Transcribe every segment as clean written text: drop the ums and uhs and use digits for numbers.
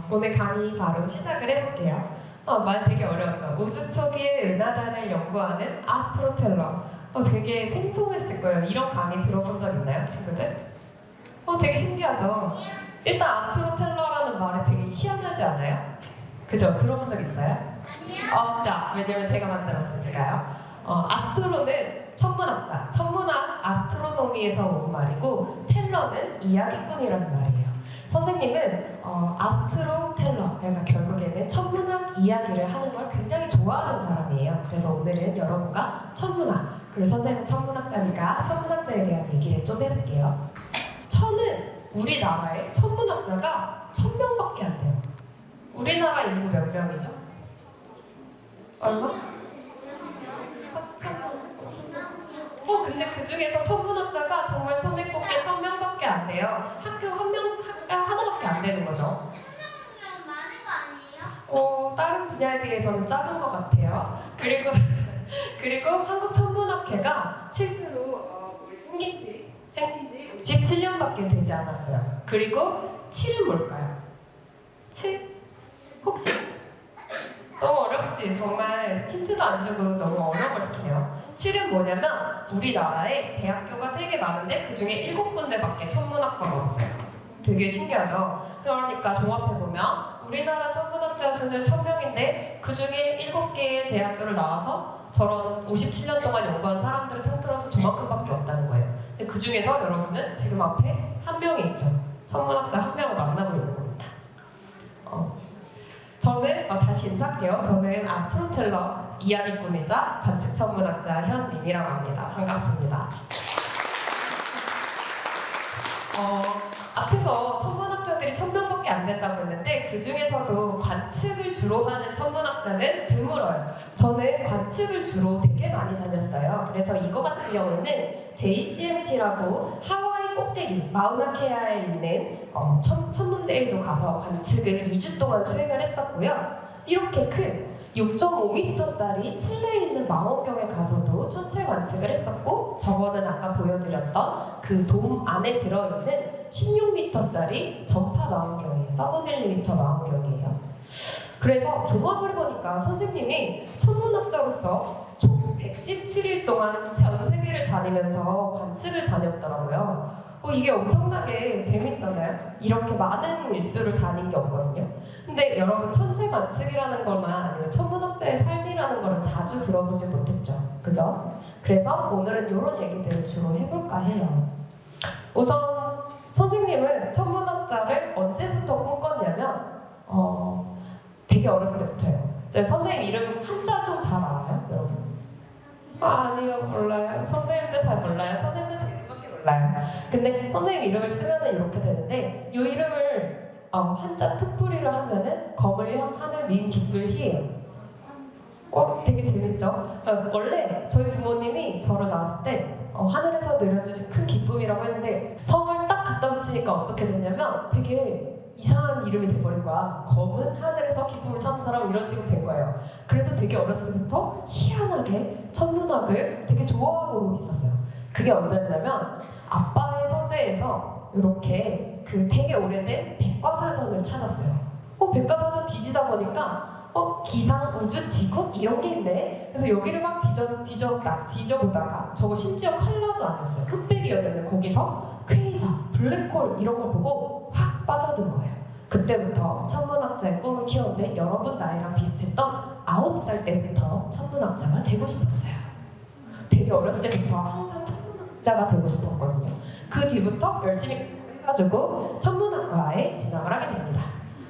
오늘 강의 바로 시작을 해볼게요. 말 되게 어려웠죠? 우주 초기의 은하단을 연구하는 아스트로텔러. 되게 생소했을 거예요. 이런 강의 들어본 적 있나요, 친구들? 되게 신기하죠? 일단 아스트로텔러라는 말이 되게 희한하지 않아요? 그죠? 들어본 적 있어요? 아니요. 없죠. 왜냐면 제가 만들었으니까요. 아스트로는 천문학자, 천문학 아스트로노미에서 온 말이고 텔러는 이야기꾼이라는 말이에요. 선생님은 아스트로텔러, 그러니까 결국에는 천문학 이야기를 하는 걸 굉장히 좋아하는 사람이에요. 그래서 오늘은 여러분과 천문학, 그리고 선생님은 천문학자니까 천문학자에 대한 얘기를 좀 해볼게요. 천은 우리나라에 천문학자가 1000명밖에 안 돼요. 우리나라 인구 몇 명이죠? 얼마? 4,000명? 근데 그 중에서 천문학자가 정말 손에 꼽게 1000명밖에 안 돼요. 학교 하나밖에 안 되는 거죠. 많은 거 아니에요? 다른 분야에 비해서는 작은 것 같아요. 그리고 한국천문학회가 실제로 우리 생긴 지 67년밖에 되지 않았어요. 그리고 7은 뭘까요? 7? 혹시? 너무 어렵지? 정말 힌트도 안 주고 너무 어려운 걸 시키네요. 7은 뭐냐면 우리나라에 대학교가 되게 많은데 그 중에 7군데밖에 천문학과가 없어요. 되게 신기하죠? 그러니까 종합해보면 우리나라 천문학자 수는 1000명인데 그 중에 7개의 대학교를 나와서 저런 57년 동안 연구한 사람들을 통틀어서 저만큼밖에 없다는 거예요. 근데 그 중에서 여러분은 지금 앞에 한 명이 있죠. 천문학자 한 명을 만나고 있는 겁니다. 저는 다시 인사할게요. 저는 아스트로텔러 이야기꾼이자 관측 천문학자 현민이라고 합니다. 반갑습니다. 앞에서 천문학자들이 1000명밖에 안 된다고 했는데 그 중에서도 관측을 주로 하는 천문학자는 드물어요. 저는 관측을 주로 되게 많이 다녔어요. 그래서 이거 같은 경우에는 JCMT라고 하와이 꼭대기 마우나케아에 있는 천문대에도 가서 관측을 2주 동안 수행을 했었고요. 이렇게 큰 6.5m짜리 칠레에 있는 망원경에 가서도 천체 관측을 했었고, 저거는 아까 보여드렸던 그 돔 안에 들어있는 16m짜리 전파 망원경이에요. 서브밀리미터 망원경이에요. 그래서 종합을 해보니까 선생님이 천문학자로서 총 117일 동안 전 세계를 다니면서 관측을 다녔더라고요. 이게 엄청나게 재밌잖아요. 이렇게 많은 일수를 다닌 게 없거든요. 근데 여러분 천체 관측이라는 거나 아니면 천문학자의 삶이라는 거를 자주 들어보지 못했죠. 그죠? 그래서 오늘은 이런 얘기들을 주로 해볼까 해요. 우선 선생님은 천문학자를 언제부터 꿈꿨냐면 되게 어렸을 때부터예요. 선생님 이름 한자 좀 잘 알아요? 여러분? 아니요, 몰라요. 선생님도 잘 몰라요. 선생님도 제 이름밖에 몰라요. 근데 선생님 이름을 쓰면은 이렇게 되는데 이 이름을 한자 특풀이로 하면은 거물형 하늘 민 기쁠 희예요. 되게 재밌죠? 원래 저희 부모님이 저를 낳았을 때 하늘에서 내려주신 큰 기쁨이라고 했는데 성을 딱 갖다 붙이니까 어떻게 됐냐면 되게 이상한 이름이 돼버린 거야. 검은 하늘에서 기쁨을 찾는 사람 이런 식으로 된 거예요. 그래서 되게 어렸을 때부터 희한하게 천문학을 되게 좋아하고 있었어요. 그게 언제였냐면 아빠의 서재에서 이렇게 그 되게 오래된 백과사전을 찾았어요. 백과사전 뒤지다 보니까 기상, 우주, 지구 이런 게 있네. 그래서 여기를 막 뒤져보다가 저거 심지어 컬러도 아니었어요. 흑백이었는데 거기서 퀘이사, 블랙홀 이런 걸 보고 확 빠져든 거예요. 그때부터 천문학자의 꿈을 키웠는데 여러분 나이랑 비슷했던 9살 때부터 천문학자가 되고 싶었어요. 되게 어렸을 때부터 항상 천문학자가 되고 싶었거든요. 그 뒤부터 열심히 해가지고 천문학과에 진학을 하게 됩니다.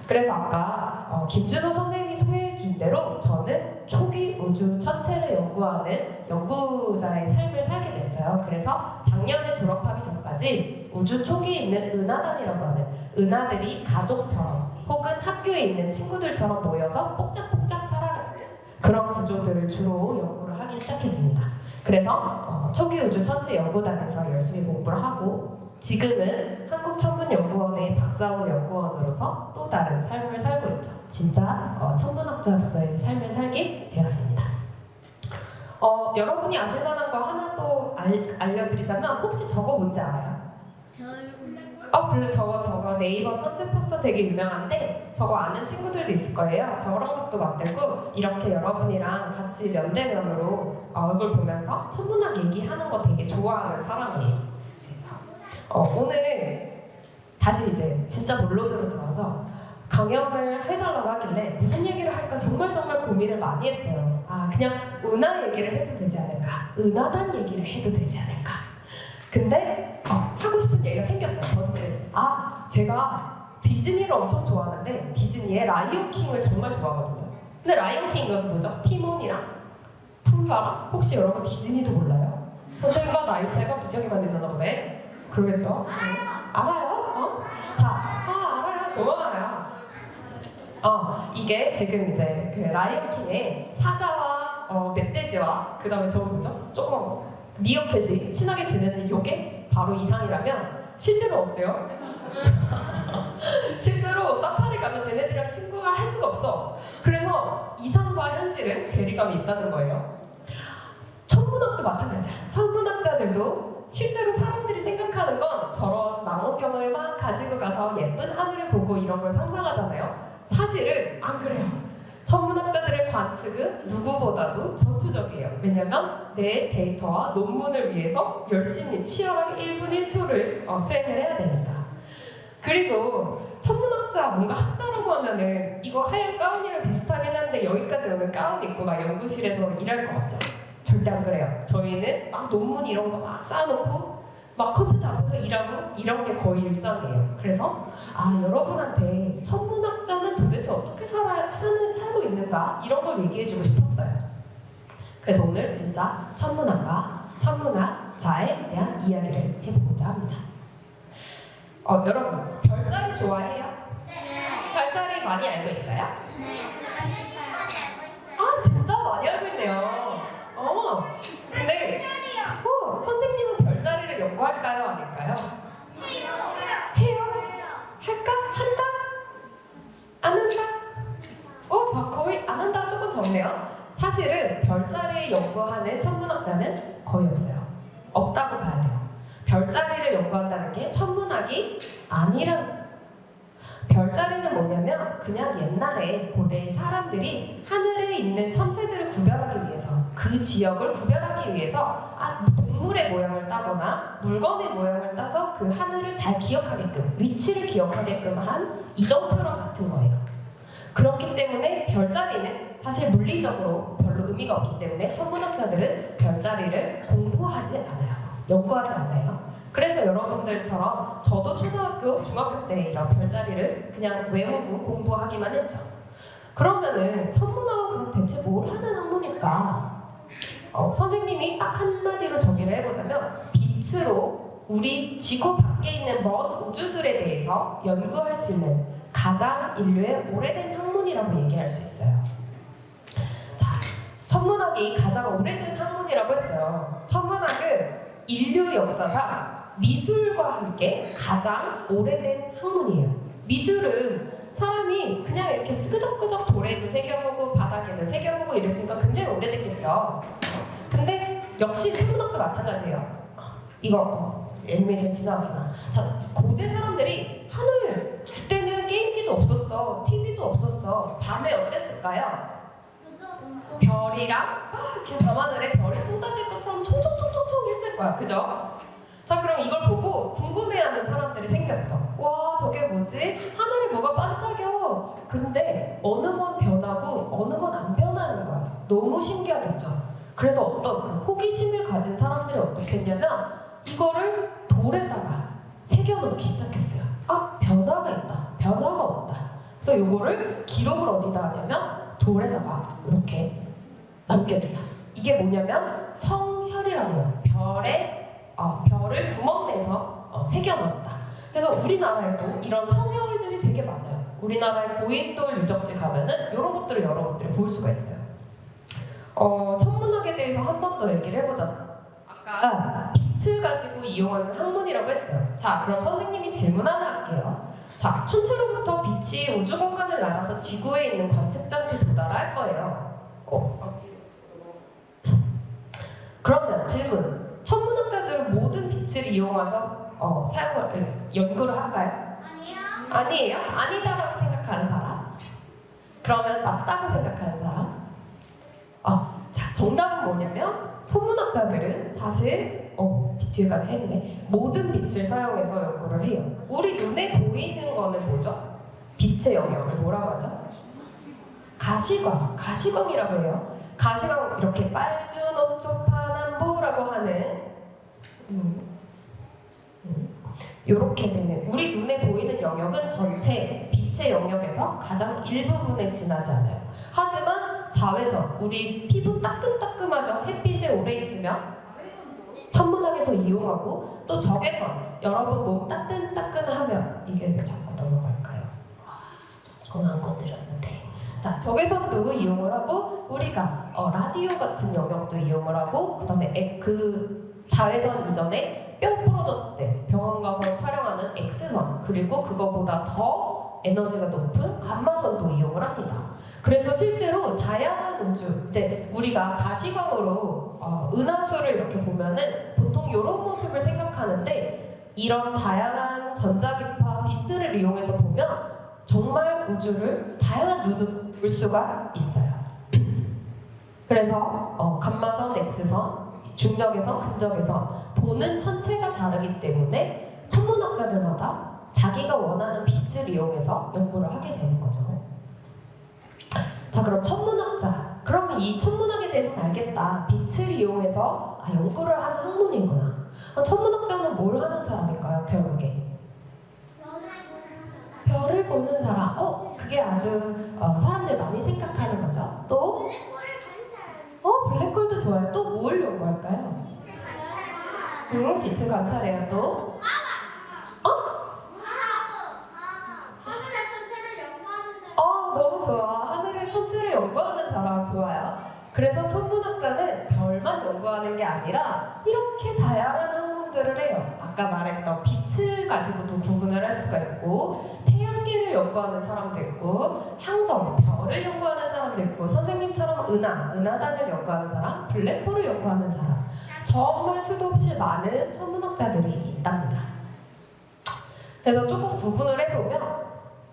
그래서 아까 김준호 선생님이 소개해준 대로 저는 초기 우주 천체를 연구하는 연구자의 삶을 살게 됐어요. 그래서 작년에 졸업하기 전까지 우주 초기에 있는 은하단이라고 하는 은하들이 가족처럼 혹은 학교에 있는 친구들처럼 모여서 뽁짝뽁짝 살아가는 그런 구조들을 주로 연구를 하기 시작했습니다. 그래서 초기 우주 천체 연구단에서 열심히 공부를 하고 지금은 한국천문연구원의 박사후 연구원으로서 또 다른 삶을 살고 있죠. 진짜 천문학자로서의 삶을 살게 되었습니다. 여러분이 아실 만한 거 하나 또 알려드리자면 혹시 저거 뭔지 알아요? 별궁. 그래 저거 네이버 천체 포스터 되게 유명한데 저거 아는 친구들도 있을 거예요. 저런 것도 만들고 이렇게 여러분이랑 같이 면대면으로 얼굴 보면서 천문학 얘기하는 거 되게 좋아하는 사람이에요. 그래서 오늘 다시 이제 진짜 본론으로 들어와서 강연을 해달라고 하길래 무슨 얘기를 할까 정말 고민을 많이 했어요. 그냥 은하 얘기를 해도 되지 않을까? 은하단 얘기를 해도 되지 않을까? 근데 하고 싶은 얘기가 생겼어요. 저는 제가 디즈니를 엄청 좋아하는데 디즈니의 라이온킹을 정말 좋아하거든요. 근데 라이온킹 이건 뭐죠? 티몬이랑 푼바랑? 혹시 여러분 디즈니도 몰라요? 선생님과 나이 차이가 무지하게 많이 나나 보네. 그러겠죠? 알아요? 알아요. 너무 알아요. 이게 지금 이제 그 라이온킹의 사자와 멧돼지와 그 다음에 저거 뭐죠? 조그만 거 미어캣이 친하게 지내는 요게 바로 이상이라면 실제로 어때요? 실제로 사파리 가면 쟤네들이랑 친구가 할 수가 없어. 그래서 이상과 현실은 괴리감이 있다는 거예요. 천문학도 마찬가지야. 천문학자들도 실제로 사람들이 생각하는 건 저런 망원경을 막 가지고 가서 예쁜 하늘을 보고 이런 걸 상상하잖아요. 사실은 안 그래요. 천문학자들의 관측은 누구보다도 전투적이에요. 왜냐면 내 데이터와 논문을 위해서 열심히 치열하게 1분 1초를 수행을 해야 되니까. 그리고 천문학자, 뭔가 학자라고 하면은 이거 하얀 가운이랑 비슷하긴 한데 여기까지 오는 가운 입고 막 연구실에서 일할 것 같죠? 절대 안 그래요. 저희는 막 논문 이런 거 막 쌓아놓고 막 컴퓨터 앞에서 일하고 이런 게 거의 일상이에요. 그래서 여러분한테 천문학자는 도대체 어떻게 살고 있는가 이런 걸 얘기해주고 싶었어요. 그래서 오늘 진짜 천문학과 천문학자에 대한 이야기를 해보고자 합니다. 여러분 별자리 좋아해요? 네. 별자리 많이 알고 있어요? 네. 진짜 많이 알고 있네요. 근데 선생님은 별자리를 연구할까요? 아닐까요? 해요? 할까? 한다? 안 한다? 거의 안 한다가 조금 적네요. 사실은 별자리 연구하는 천문학자는 거의 없어요. 없다고 봐야 돼요. 별자리를 연구한다는 게 천문학이 아니라는. 별자리는 뭐냐면 그냥 옛날에 고대 사람들이 하늘에 있는 천체들을 구별하기 위해서 그 지역을 구별하기 위해서 동물의 모양을 따거나 물건의 모양을 따서 그 하늘을 잘 기억하게끔 위치를 기억하게끔 한 이정표랑 같은 거예요. 그렇기 때문에 별자리는 사실 물리적으로 별로 의미가 없기 때문에 천문학자들은 별자리를 공부하지 않아요. 연구하지 않아요. 그래서 여러분들처럼 저도 초등학교, 중학교 때 이런 별자리를 그냥 외우고 공부하기만 했죠. 그러면은 천문학은 그럼 대체 뭘 하는 학문일까? 선생님이 딱 한마디로 정의를 해보자면 빛으로 우리 지구 밖에 있는 먼 우주들에 대해서 연구할 수 있는 가장 인류의 오래된 학문이라고 얘기할 수 있어요. 자, 천문학이 가장 오래된 학문이라고 했어요. 천문학은 인류 역사상 미술과 함께 가장 오래된 학문이에요. 미술은 사람이 그냥 이렇게 끄적끄적 돌에도 새겨보고 바닥에도 새겨보고 이랬으니까 굉장히 오래됐겠죠. 근데 역시 천문학도 마찬가지예요. 이거 애니메이션 지나가구나. 자, 고대 사람들이 하늘, 그때는 게임기도 없었어, TV도 없었어. 밤에 어땠을까요? 별이랑 이렇게 밤하늘에 별이 쏟아질 것처럼 총총총총총 했을 거야. 그죠? 자, 그럼 이걸 보고 궁금해하는 사람들이 생겼어. 와, 저게 뭐지? 하늘에 뭐가 반짝여. 근데 어느 건 변하고 어느 건 안 변하는 거야. 너무 신기하겠죠? 그래서 어떤 그 호기심을 가진 사람들이 어떻게 했냐면 이거를 돌에다가 새겨놓기 시작했어요. 변화가 있다. 변화가 없다. 그래서 이거를 기록을 어디다 하냐면 돌에다가 이렇게 남겨둔다. 이게 뭐냐면 성혈이라고 해요. 별을 구멍 내서 새겨넣었다. 그래서 우리나라에도 이런 성혈들이 되게 많아요. 우리나라의 고인돌 유적지 가면은 이런 것들을 여러분들이 볼 수가 있어요. 천문학에 대해서 한 번 더 얘기를 해보자. 아까 빛을 가지고 이용하는 학문이라고 했어요. 자, 그럼 선생님이 질문 하나 할게요. 자, 천체로부터 빛이 우주 공간을 날아서 지구에 있는 관측장에 도달할 거예요. 그러면 질문. 천문학자들은 모든 빛을 이용해서 연구를 할까요? 아니요. 아니에요? 아니다라고 생각하는 사람? 그러면 맞다고 생각하는 사람? 자, 정답은 뭐냐면 천문학자들은 사실 뒤에가 했네. 모든 빛을 사용해서 연구를 해요. 우리 눈에 보이는 거는 뭐죠? 빛의 영역을 뭐라고 하죠? 가시광이라고 해요. 가시광 이렇게 빨주노초 파남보라고 하는 이렇게 되는 우리 눈에 보이는 영역은 전체 빛의 영역에서 가장 일부분에 지나지 않아요. 하지만 자외선, 우리 피부 따끔따끔하죠? 햇빛에 오래 있으면 천문학에서 이용하고 또 적외선, 여러분 몸 따끈따끈하면 이게 왜 자꾸 넘어갈까요? 저는 안 건드렸는데. 자, 적외선도 이용을 하고 우리가 라디오 같은 영역도 이용을 하고 그다음에 그 자외선 이전에 뼈 부러졌을 때 병원 가서 촬영하는 X선 그리고 그거보다 더 에너지가 높은 감마선도 이용을 합니다. 그래서 실제로 다양한 우주, 이제 우리가 가시광으로 은하수를 이렇게 보면은 보통 이런 모습을 생각하는데 이런 다양한 전자기파 빛들을 이용해서 보면 정말 우주를 다양한 눈으로 볼 수가 있어요. 그래서 감마선, X선, 중적외선, 근적외선 보는 천체가 다르기 때문에 천문학자들마다 자기가 원하는 빛을 이용해서 연구를 하게 되는 거죠. 자, 그럼 천문학자. 그러면 이 천문학에 대해서는 알겠다. 빛을 이용해서 연구를 하는 학문이구나. 천문학자는 뭘 하는 사람일까요, 결국에? 별을 보는 사람. 그게 아주 사람들 많이 생각하는 거죠. 또? 블랙홀도 좋아요. 또 뭘 연구할까요? 빛을 관찰해요. 또? 하늘의 천체를 연구하는 사람. 너무 좋아. 하늘의 천체를 연구하는 사람 좋아요. 그래서 천문학자는 별만 연구하는 게 아니라 이렇게 다양한 학문들을 해요. 아까 말했던 빛을 가지고도 구분을 할 수가 있고 태양계를 연구하는 사람도 있고 항성, 별을 연구하는 사람도 있고 선생님처럼 은하단을 연구하는 사람, 블랙홀을 연구하는 사람 정말 수도 없이 많은 천문학자들이 있답니다. 그래서 조금 구분을 해보면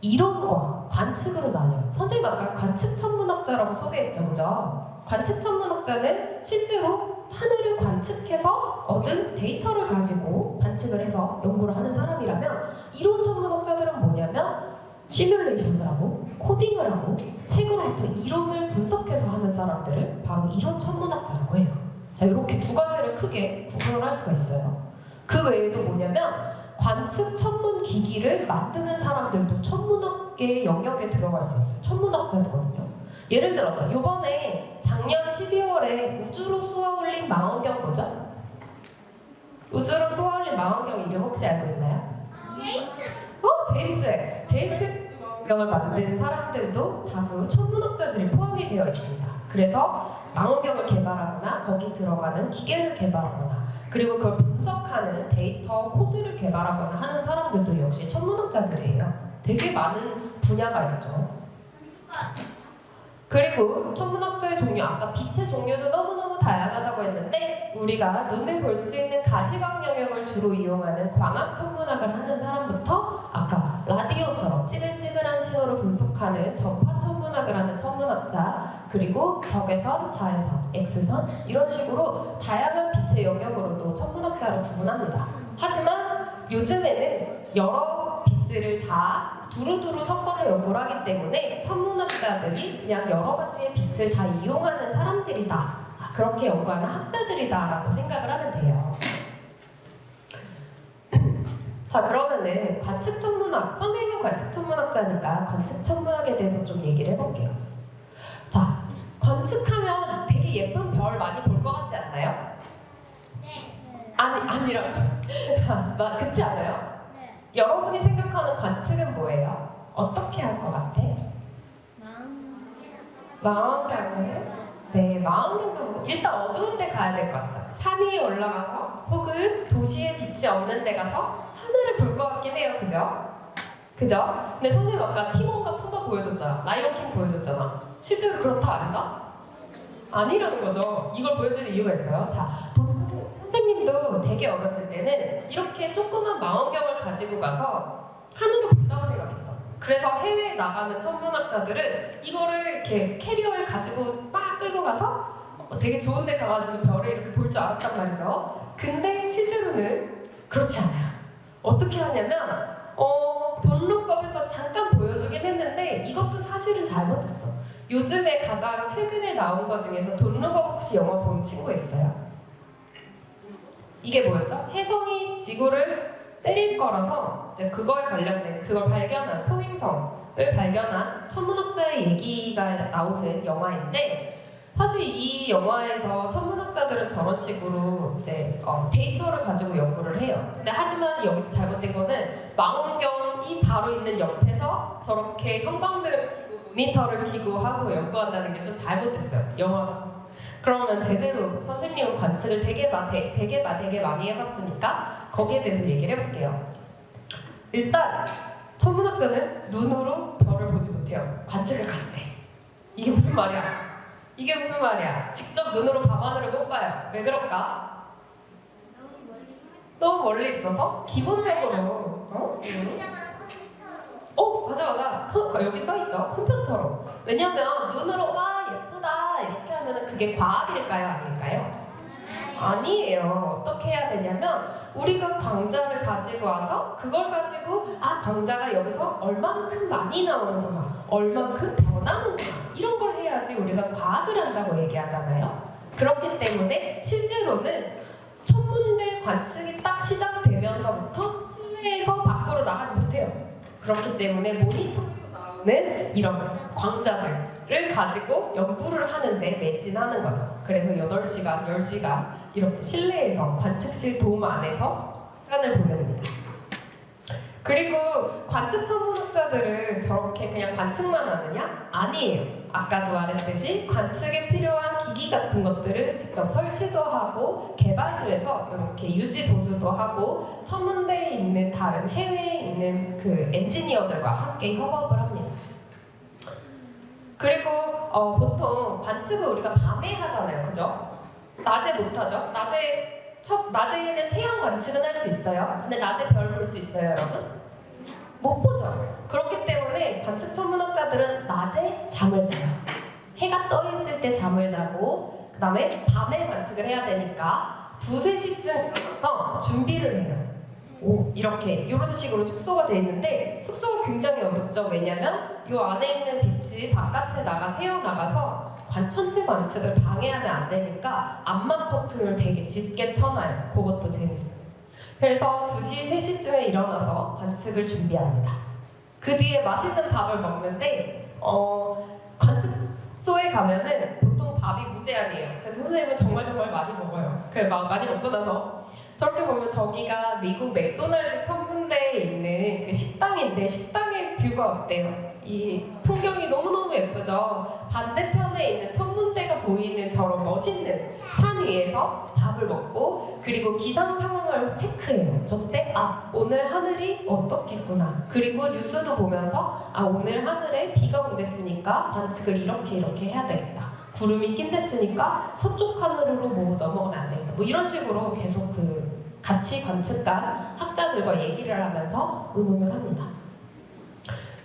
이론과 관측으로 나뉘어요. 선생님 아까 관측 천문학자라고 소개했죠, 그죠? 관측 천문학자는 실제로 하늘을 관측해서 얻은 데이터를 가지고 관측을 해서 연구를 하는 사람이라면 이론 천문학자들은 뭐냐면 시뮬레이션을 하고 코딩을 하고 책으로부터 이론을 분석해서 하는 사람들을 바로 이론 천문학자라고 해요. 자, 이렇게 두 가지를 크게 구분을 할 수가 있어요. 그 외에도 뭐냐면 관측 천문 기기를 만드는 사람들도 천문학계 영역에 들어갈 수 있어요. 천문학자들거든요. 예를 들어서 이번에 작년 12월에 우주로 쏘아올린 망원경 뭐죠? 우주로 쏘아올린 망원경 이름 혹시 알고 있나요? 제임스 망원경을 만든 사람들도 다수 천문학자들이 포함이 되어 있습니다. 그래서 망원경을 개발하거나 거기 들어가는 기계를 개발하거나 그리고 그걸 분석하는 데이터 코드를 개발하거나 하는 사람들도 역시 천문학자들이에요. 되게 많은 분야가 있죠. 그리고 천문학자의 종류, 아까 빛의 종류도 너무너무 다양하다고 했는데 우리가 눈에 볼 수 있는 가시광 영역을 주로 이용하는 광학 천문학을 하는 사람부터 아까 라디오처럼 찌글찌글한 신호를 분석하는 전파 천문학을 하는 천문학자 그리고 적외선, 자외선, X선 이런 식으로 다양한 빛의 영역으로도 천문학자를 구분합니다. 하지만 요즘에는 여러 빛들을 다 두루두루 섞어서 연구를 하기 때문에 천문학자들이 그냥 여러 가지의 빛을 다 이용하는 사람들이다. 그렇게 연구하는 학자들이다라고 생각을 하면 돼요. 자, 그러면은 관측 천문학, 선생님은 관측 천문학자니까 관측 천문학에 대해서 좀 얘기를 해볼게요. 자, 관측하면 되게 예쁜 별 많이 볼 것 같지 않나요? 네. 아니라고. 그렇지 않아요? 네. 여러분이 생각하는 관측은 뭐예요? 어떻게 할 것 같아? 망원경을? 네, 망원경도 일단 어두운 데 가야 될 것 같죠? 산 위에 올라가서 혹은 도시에 빛이 없는 데 가서 하늘을 볼 것 같긴 해요, 그죠? 근데 선생님 아까 티몬과 푸마 보여줬잖아. 라이온킹 보여줬잖아. 실제로 그렇다 아니다? 아니라는 거죠. 이걸 보여주는 이유가 있어요. 자, 보통 선생님이 선생님도 되게 어렸을 때는 이렇게 조그만 망원경을 가지고 가서 하늘을 본다고 생각했어. 그래서 해외에 나가는 천문학자들은 이거를 이렇게 캐리어에 가지고 막 끌고 가서 되게 좋은 데 가가지고 별을 이렇게 볼 줄 알았단 말이죠. 근데 실제로는 그렇지 않아요. 어떻게 하냐면 돈룩업에서 잠깐 보여주긴 했는데 이것도 사실은 잘못했어. 요즘에 가장 최근에 나온 것 중에서 돈룩업 혹시 영화 본 친구 있어요? 이게 뭐였죠? 혜성이 지구를 때릴 거라서 이제 그거에 관련된 그걸 발견한 소행성을 발견한 천문학자의 얘기가 나오는 영화인데 사실 이 영화에서 천문학자들은 저런 식으로 이제 데이터를 가지고 연구를 해요. 근데 하지만 여기서 잘못된 거는 망원경이 바로 있는 옆에서 저렇게 형광등 모니터를 켜고 하서 연구한다는 게 좀 잘못됐어요. 영화가. 그러면 제대로 선생님은 관측을 되게 많이 해봤으니까 거기에 대해서 얘기를 해볼게요. 일단 천문학자는 눈으로 별을 보지 못해요. 관측을 갔을 때. 이게 무슨 말이야? 이게 무슨 말이야? 직접 눈으로 밤하늘을 못 봐요. 왜 그럴까? 너무 멀리 있어서 기본적으로 맞아. 여기 써있죠. 컴퓨터로. 왜냐면 눈으로 와 예쁘다 이렇게 하면은 그게 과학일까요? 아닐까요? 아니에요. 어떻게 해야 되냐면 우리가 광자를 가지고 와서 그걸 가지고 광자가 여기서 얼만큼 많이 나오는구나, 얼만큼 변하는구나 이런 걸 해야지 우리가 과학을 한다고 얘기하잖아요. 그렇기 때문에 실제로는 천문대 관측이 딱 시작되면서부터 실내에서 밖으로 나가지 못해요. 그렇기 때문에 모니터에서 나오는 이런 광자들을 가지고 연구를 하는데 매진하는 거죠. 그래서 8시간, 10시간 이렇게 실내에서 관측실 도움 안에서 시간을 보냅니다. 그리고 관측 천문학자들은 저렇게 그냥 관측만 하느냐? 아니에요. 아까도 말했듯이 관측에 필요한 기기 같은 것들을 직접 설치도 하고 개발도 해서 이렇게 유지 보수도 하고 천문대에 있는 다른 해외에 있는 그 엔지니어들과 함께 협업을 합니다. 그리고 보통 관측을 우리가 밤에 하잖아요, 그죠? 낮에 못 하죠? 낮에는 태양 관측은 할 수 있어요. 근데 낮에 별 볼 수 있어요, 여러분? 못 보죠. 그렇기 때문에 관측 천문학자들은 낮에 잠을 자요. 해가 떠 있을 때 잠을 자고 그 다음에 밤에 관측을 해야 되니까 2, 3시쯤 준비를 해요. 이렇게 이런 식으로 숙소가 돼 있는데 숙소가 굉장히 어렵죠. 왜냐면 이 안에 있는 빛이 바깥에 새어나가서 전체 관측을 방해하면 안 되니까 암막 커튼을 되게 짙게 쳐놔요. 그것도 재밌어요. 그래서 2시, 3시쯤에 일어나서 관측을 준비합니다. 그 뒤에 맛있는 밥을 먹는데 관측소에 가면은 보통 밥이 무제한이에요. 그래서 선생님은 정말 많이 먹어요. 많이 먹고 나서 저렇게 보면 저기가 미국 맥도날드 천문대에 있는 그 식당인데 식당의 뷰가 어때요? 이 풍경이 너무너무 예쁘죠? 반대편에 있는 천문대가 보이는 저런 멋있는 산 위에서 밥을 먹고 그리고 기상 상황을 체크해요. 저때 오늘 하늘이 어떻겠구나. 그리고 뉴스도 보면서 오늘 하늘에 비가 온댔으니까 관측을 이렇게 해야 되겠다. 구름이 낀댔으니까 서쪽 하늘로 넘어가면 안 되겠다. 이런 식으로 계속 같이 관측한 학자들과 얘기를 하면서 의논을 합니다.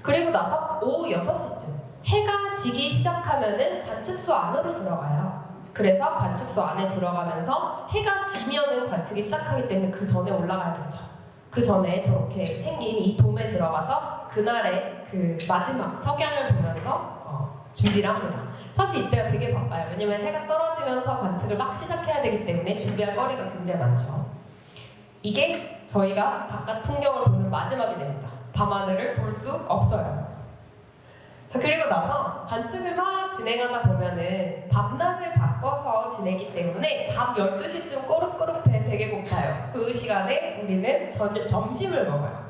그리고 나서 오후 6시쯤 해가 지기 시작하면은 관측소 안으로 들어가요. 그래서 관측소 안에 들어가면서 해가 지면은 관측이 시작하기 때문에 그 전에 올라가야겠죠. 그 전에 저렇게 생긴 이 돔에 들어가서 그날의 그 마지막 석양을 보면서 준비를 합니다. 사실 이때가 되게 바빠요. 왜냐면 해가 떨어지면서 관측을 막 시작해야 되기 때문에 준비할 거리가 굉장히 많죠. 이게 저희가 바깥 풍경을 보는 마지막이 됩니다. 밤하늘을 볼 수 없어요. 자, 그리고 나서 관측을 막 진행하다 보면은 밤낮을 바꿔서 지내기 때문에 밤 12시쯤 꼬르꼬르 배 되게 고파요. 그 시간에 우리는 점심을 먹어요.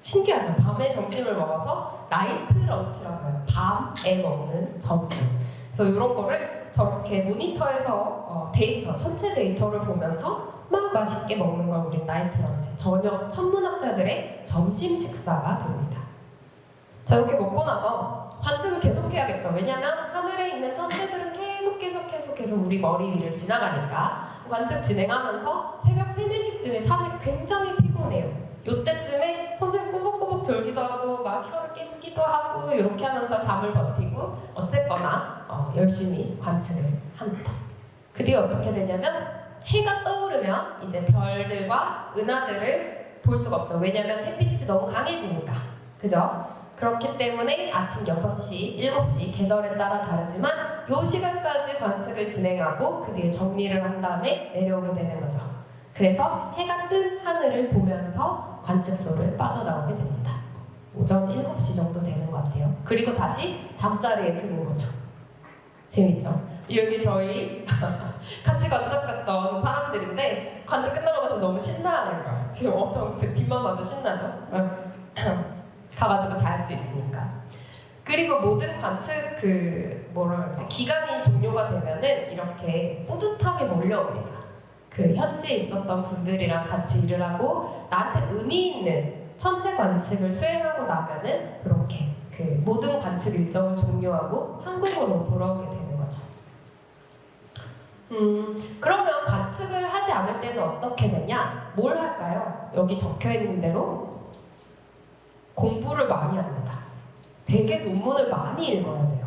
신기하죠? 밤에 점심을 먹어서 나이트 런치라고 해요. 밤에 먹는 점심. 그래서 이런 거를 저렇게 모니터에서 전체 데이터를 보면서 막 맛있게 먹는 걸 우리 나이트 런치, 저녁 천문학자들의 점심 식사가 됩니다. 자, 이렇게 먹고 나서 관측을 계속해야겠죠. 왜냐면 하늘에 있는 천체들은 계속 계속 우리 머리 위를 지나가니까 관측 진행하면서 새벽 3, 4시쯤에 사실 굉장히 피곤해요. 요때쯤에 선생님 꾸벅꾸벅 졸기도 하고 막 혀를 깨기도 하고 이렇게 하면서 잠을 버티고 어쨌거나 열심히 관측을 합니다. 그 뒤에 어떻게 되냐면 해가 떠오르면 이제 별들과 은하들을 볼 수가 없죠. 왜냐면 햇빛이 너무 강해지니까. 그죠? 그렇기 때문에 아침 6시, 7시 계절에 따라 다르지만 이 시간까지 관측을 진행하고 그 뒤에 정리를 한 다음에 내려오게 되는 거죠. 그래서 해가 뜬 하늘을 보면서 관측소를 빠져나오게 됩니다. 오전 7시 정도 되는 것 같아요. 그리고 다시 잠자리에 드는 거죠. 재밌죠? 여기 저희 같이 관측 갔던 사람들인데 관측 끝나고 나서 너무 신나하는 거예요. 지금 엄청 그 뒷만 봐도 신나죠? 가가지고 잘 수 있으니까. 그리고 모든 관측 기간이 종료가 되면은 이렇게 뿌듯함이 몰려옵니다. 그 현지에 있었던 분들이랑 같이 일을 하고 나한테 의미 있는 천체 관측을 수행하고 나면은 이렇게 그 모든 관측 일정을 종료하고 한국으로 돌아오게 되는 거죠. 그러면 관측을 하지 않을 때는 어떻게 되냐? 뭘 할까요? 여기 적혀 있는 대로 공부를 많이 합니다. 되게 논문을 많이 읽어야 돼요.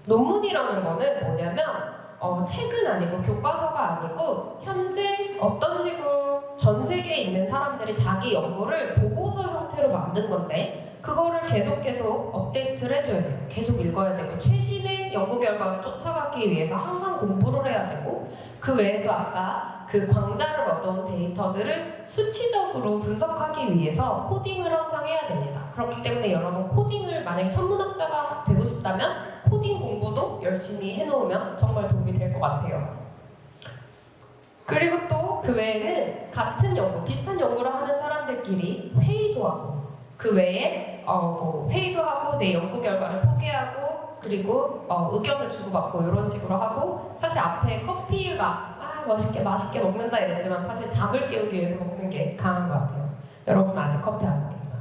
논문이라는 거는 뭐냐면 책은 아니고 교과서가 아니고 현재 어떤 식으로 전 세계에 있는 사람들이 자기 연구를 보고서 형태로 만든 건데 그거를 계속 업데이트를 해줘야 돼요. 계속 읽어야 되고 최신의 연구 결과를 쫓아가기 위해서 항상 공부를 해야 되고 그 외에도 아까 그 광자를 얻어온 데이터들을 수치적으로 분석하기 위해서 코딩을 항상 해야 됩니다. 그렇기 때문에 여러분 코딩을 만약에 천문학자가 되고 싶다면 코딩 공부도 열심히 해놓으면 정말 도움이 될 것 같아요. 그리고 또 그 외에는 같은 연구, 비슷한 연구를 하는 사람들끼리 회의도 하고 그 외에 회의도 하고 내 연구 결과를 소개하고 그리고 의견을 주고받고 이런 식으로 하고 사실 앞에 커피가 맛있게 먹는다 이랬지만 사실 잠을 깨우기 위해서 먹는 게 강한 것 같아요. 여러분 아직 커피 안 먹겠지만.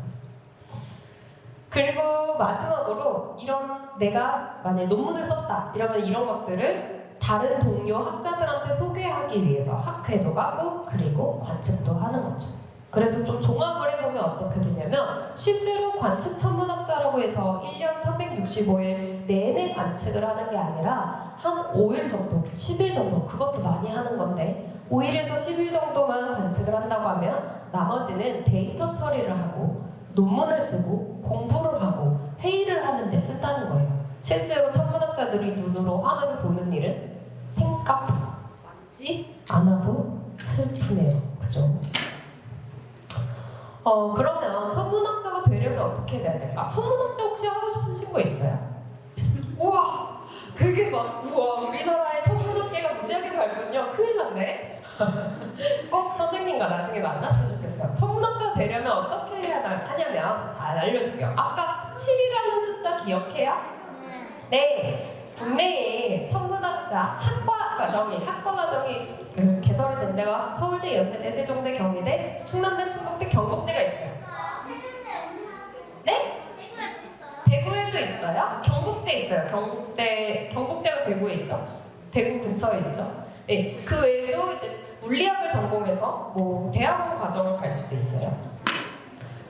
그리고 마지막으로 내가 만약에 논문을 썼다 이러면 이런 것들을 다른 동료 학자들한테 소개하기 위해서 학회도 가고 그리고 관측도 하는 거죠. 그래서 좀 종합을 해보면 어떻게 되냐면 실제로 관측 천문학자라고 해서 1년 365일 내내 관측을 하는 게 아니라 한 5일 정도, 10일 정도 그것도 많이 하는 건데 5일에서 10일 정도만 관측을 한다고 하면 나머지는 데이터 처리를 하고 논문을 쓰고 공부를 하고 회의를 하는 데 쓴다는 거예요. 실제로 천문학자들이 눈으로 하늘을 보는 일은 생각보다 많지 않아서 슬프네요. 그죠? 그러면 천문학자가 되려면 어떻게 돼야 될까? 천문학자 혹시 하고 싶은 친구 있어요? 우와! 되게 우와, 우리나라의 천문학계가 무지하게 밝군요. 큰일 났네. 꼭 선생님과 나중에 만났으면 좋겠어요. 천문학자 되려면 어떻게 해야 하냐면 잘 알려줄게요. 아까 7이라는 숫자 기억해요? 네. 국내에 천문학자 학과 과정이 개설된 데가 서울대, 연세대, 세종대, 경희대, 충남대, 충북대, 경북대가 있어요. 네? 대구에도 있어요? 경북대 있어요. 경북대가 대구에 있죠. 대구 근처에 있죠. 네. 그 외에도 이제 물리학을 전공해서 대학원 과정을 갈 수도 있어요.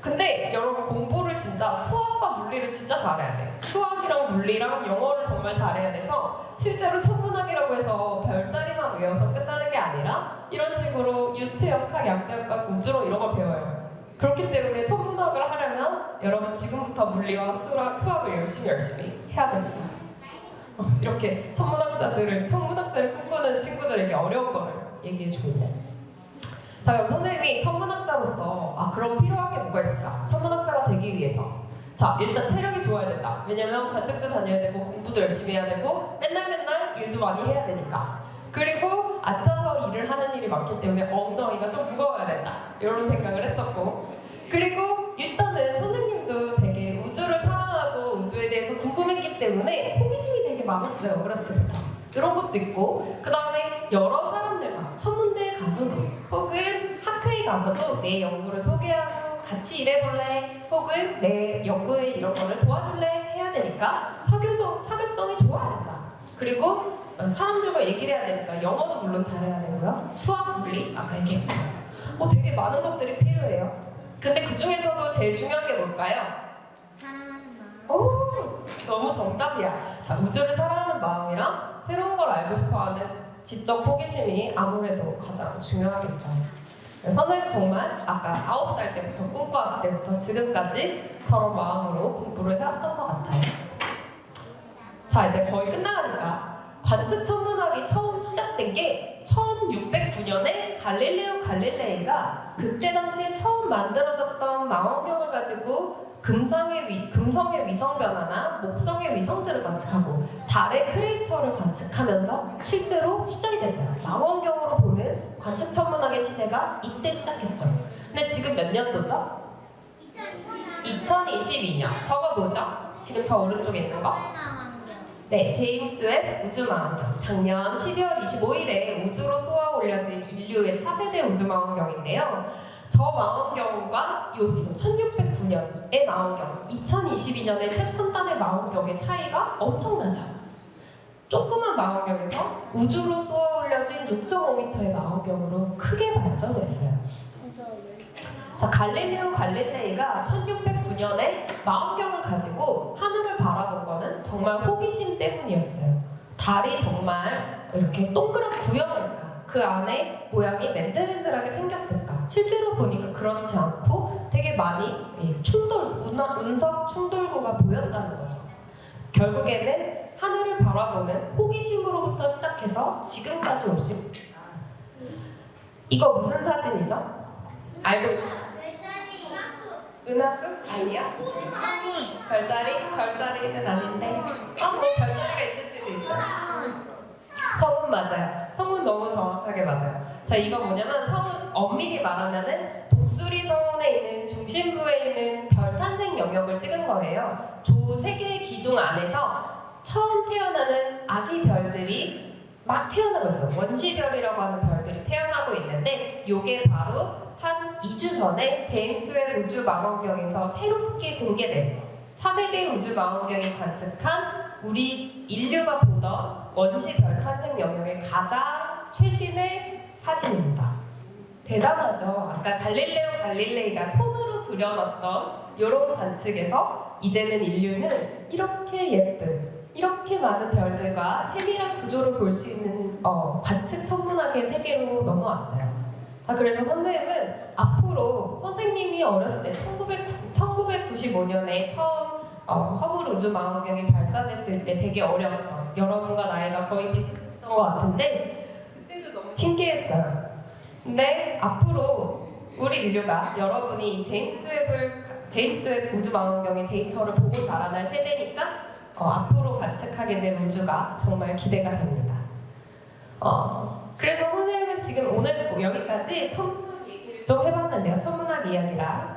근데 여러분 공부를 진짜 수학과 물리를 진짜 잘해야 돼요. 수학이랑 물리랑 영어를 정말 잘해야 돼서 실제로 천문학이라고 해서 별자리만 외워서 끝나는 게 아니라 이런 식으로 유체역학, 양자역학, 우주론 이런 걸 배워요. 그렇기 때문에 천문학을 하려면 여러분 지금부터 물리와 수학을 열심히 해야 됩니다. 이렇게 천문학자를 꿈꾸는 친구들에게 어려운 거를 얘기해주고 있네요. 자, 그럼 선생님이 천문학자로서 그럼 필요한 게 뭐가 있을까? 천문학자가 되기 위해서 자, 일단 체력이 좋아야 된다. 왜냐면 관측도 다녀야 되고 공부도 열심히 해야 되고 맨날 일도 많이 해야 되니까. 그리고 앉아서 일을 하는 일이 많기 때문에 엉덩이가 좀 무거워야 된다. 이런 생각을 했었고 그리고 일단은 선생님도 되게 우주를 사랑하고 우주에 대해서 궁금했기 때문에 호기심이 되게 많았어요. 어렸을 때부터. 이런 것도 있고 그 다음에 여러 사람들과 천문대에 가서도 혹은 학회에 가서도 내 연구를 소개하고 같이 일해볼래 혹은 내 연구에 이런 거를 도와줄래 해야 되니까 사교성이 좋아야 된다. 그리고 사람들과 얘기를 해야 되니까 영어도 물론 잘해야 되고요. 수학, 물리, 아까 얘기했고요. 되게 많은 것들이 필요해요. 근데 그 중에서도 제일 중요한 게 뭘까요? 사랑하는 마음. 오, 너무 정답이야. 자, 우주를 사랑하는 마음이랑 새로운 걸 알고 싶어하는 지적 호기심이 아무래도 가장 중요하겠죠. 선생님 정말 아까 9살 때부터 꿈꿔왔을 때부터 지금까지 저런 마음으로 공부를 해왔던 것 같아요. 자, 이제 거의 끝나가니까 관측 천문학이 처음 시작된 게 1609년에 갈릴레오 갈릴레이가 그때 당시에 처음 만들어졌던 망원경을 가지고 금성의 위성 변화나 목성의 위성들을 관측하고 달의 크레이터를 관측하면서 실제로 시작이 됐어요. 망원경으로 보는 관측 천문학의 시대가 이때 시작했죠. 근데 지금 몇 년도죠? 2022년. 저거 뭐죠? 지금 저 오른쪽에 있는 거? 네, 제임스 웹 우주망원경. 작년 12월 25일에 우주로 쏘아 올려진 인류의 차세대 우주망원경인데요. 저 망원경과 요 지금 1609년의 망원경, 2022년의 최첨단의 망원경의 차이가 엄청나죠. 조그만 망원경에서 우주로 쏘아 올려진 6.5m의 망원경으로 크게 발전했어요. 자, 갈릴레오 갈릴레이가 1609년에 망원경을 가지고 하늘을 바라본 거는 정말 호기심 때문이었어요. 달이 정말 이렇게 동그란 구형일까? 그 안에 모양이 맨들맨들하게 생겼을까? 실제로 보니까 그렇지 않고 되게 많이 운석 충돌구가 보였다는 거죠. 결국에는 하늘을 바라보는 호기심으로부터 시작해서 지금까지 올 수 있다. 이거 무슨 사진이죠? 알고 있나요? 은하수? 아니야? 별자리? 별자리는 아닌데 뭐 별자리가 있을 수도 있어요. 성운 맞아요. 성운 너무 정확하게 맞아요. 자, 이거 뭐냐면 성운 엄밀히 말하면은 독수리 성운에 있는 중심부에 있는 별 탄생 영역을 찍은 거예요. 조 3개의 기둥 안에서 처음 태어나는 아기 별들이 막 태어나고 있어요. 원시별이라고 하는 별들이 태어나고 있는데 이게 바로 한 2주 전에 제임스 웹 우주 망원경에서 새롭게 공개된 차세대 우주 망원경이 관측한 우리 인류가 보던 원시별 탄생 영역의 가장 최신의 사진입니다. 대단하죠? 아까 갈릴레오 갈릴레이가 손으로 그려놨던 이런 관측에서 이제는 인류는 이렇게 예쁜 이렇게 많은 별들과 세밀한 구조를 볼 수 있는 관측 천문학의 세계로 넘어왔어요. 자, 그래서 선생님은 앞으로 선생님이 어렸을 때 1995년에 처음 허블 우주 망원경이 발사됐을 때 되게 어렸던, 여러분과 나이가 거의 비슷했던 것 같은데 그때도 너무 신기했어요. 근데 앞으로 우리 인류가 여러분이 이 제임스 웹 우주 망원경의 데이터를 보고 자라날 세대니까 앞으로 관측하게 될 우주가 정말 기대가 됩니다. 그래서 선생님은 지금 오늘 여기까지 천문학 얘기를 좀 해봤는데요. 천문학 이야기랑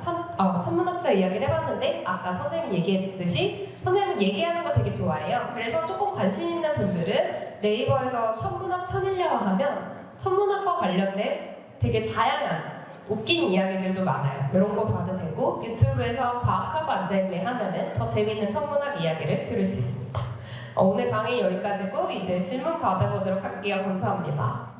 천문학자 이야기를 해봤는데 아까 선생님 얘기했듯이 선생님은 얘기하는 거 되게 좋아해요. 그래서 조금 관심 있는 분들은 네이버에서 천문학 천일야화 하면 천문학과 관련된 되게 다양한 웃긴 이야기들도 많아요. 이런 거 봐도 되고 유튜브에서 과학하고 앉아있네 하면은 더 재밌는 천문학 이야기를 들을 수 있습니다. 오늘 강의 여기까지고 이제 질문 받아보도록 할게요. 감사합니다.